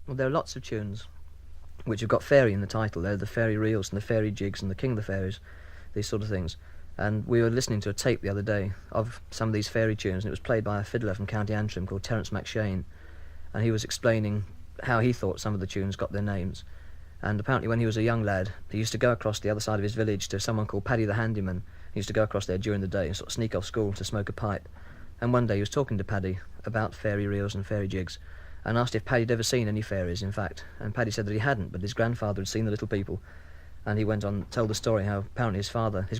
Well, there are lots of tunes which have got fairy in the title. They're the fairy reels and the fairy jigs and the king of the fairies, these sort of things. And we were listening to a tape the other day of some of these fairy tunes, and it was played by a fiddler from County Antrim called Terence McShane, and he was explaining how he thought some of the tunes got their names. And apparently when he was a young lad, he used to go across the other side of his village to someone called Paddy the Handyman. He used to go across there during the day and sort of sneak off school to smoke a pipe. And one day he was talking to Paddy about fairy reels and fairy jigs, and asked if Paddy had ever seen any fairies, in fact. And Paddy said that he hadn't, but his grandfather had seen the little people. And he went on to tell the story how apparently his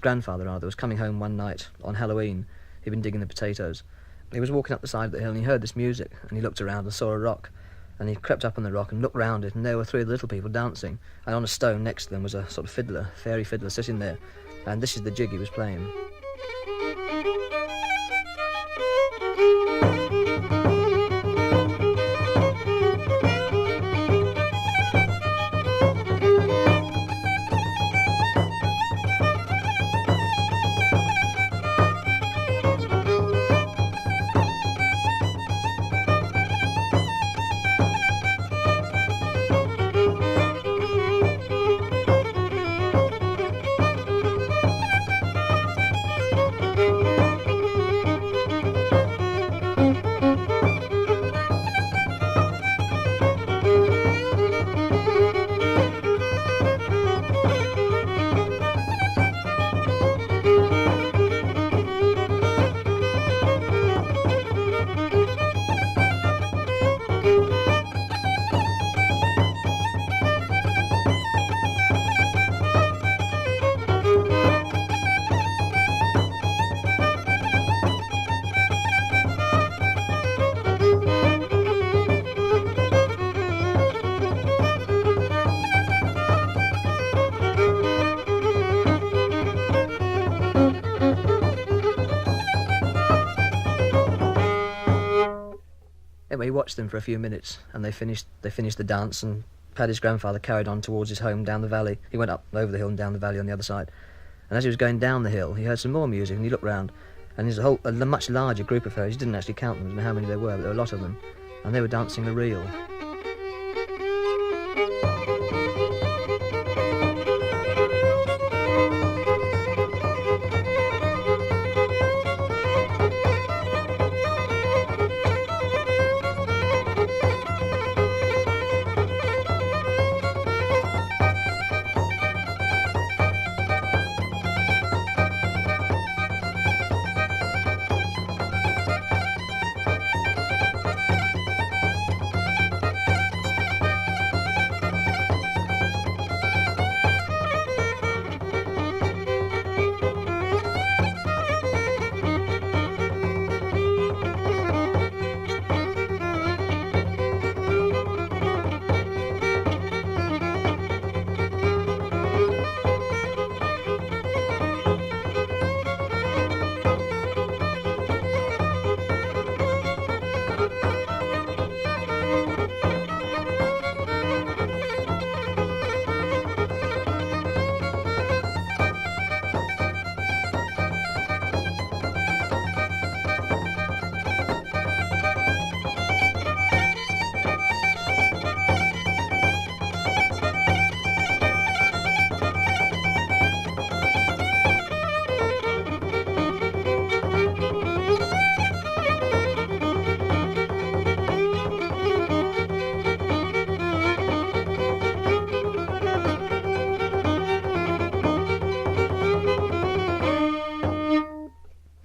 grandfather was coming home one night on Halloween. He'd been digging the potatoes. He was walking up the side of the hill and he heard this music, and he looked around and saw a rock. And he crept up on the rock and looked round it, and there were three of the little people dancing. And on a stone next to them was a sort of fiddler, fairy fiddler, sitting there. And this is the jig he was playing. Anyway, he watched them for a few minutes, and they finished the dance, and Paddy's grandfather carried on towards his home down the valley. He went up over the hill and down the valley on the other side. And as he was going down the hill, he heard some more music, and he looked round, and there's a much larger group of fairies. He didn't actually count them, I don't know how many there were, but there were a lot of them, and they were dancing a reel.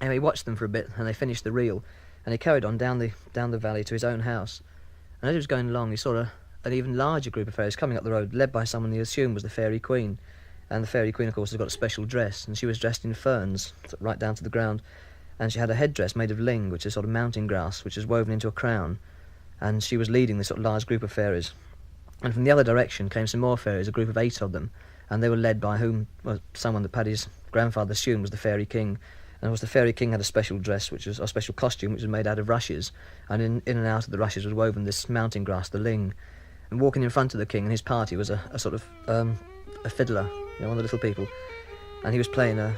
Anyway, he watched them for a bit, and they finished the reel, and he carried on down the valley to his own house. And as he was going along, he saw an even larger group of fairies coming up the road, led by someone he assumed was the Fairy Queen. And the Fairy Queen, of course, has got a special dress, and she was dressed in ferns, right down to the ground. And she had a headdress made of ling, which is sort of mountain grass, which is woven into a crown. And she was leading this sort of large group of fairies. And from the other direction came some more fairies, a group of 8 of them, and they were led by someone that Paddy's grandfather assumed was the Fairy King. And of course the Fairy King had a special dress, which was a special costume, which was made out of rushes, and in and out of the rushes was woven this mountain grass, the ling. And walking in front of the king and his party was a sort of a fiddler, one of the little people, and he was playing a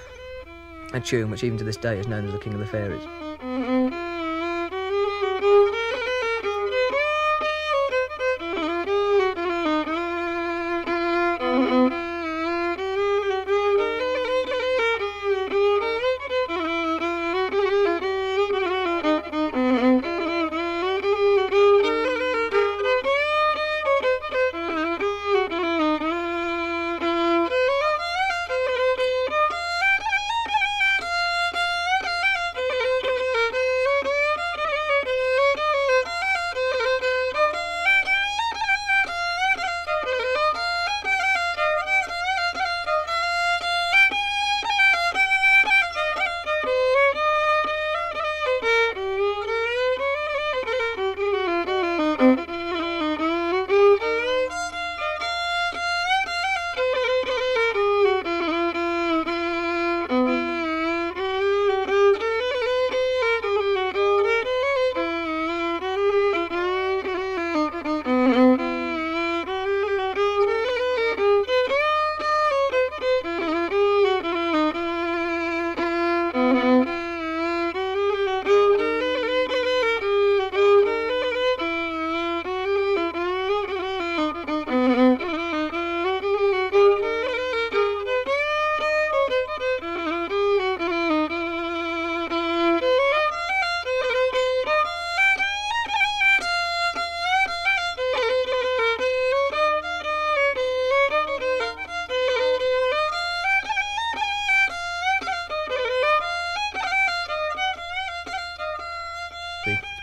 tune which even to this day is known as the King of the Fairies.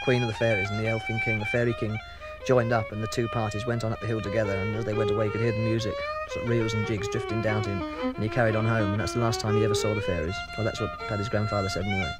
Queen of the Fairies and the Elfin King, the Fairy King, joined up, and the two parties went on up the hill together, and as they went away you could hear the music, sort of reels and jigs drifting down to him, and he carried on home, and that's the last time he ever saw the fairies. Well, that's what Paddy's grandfather said anyway.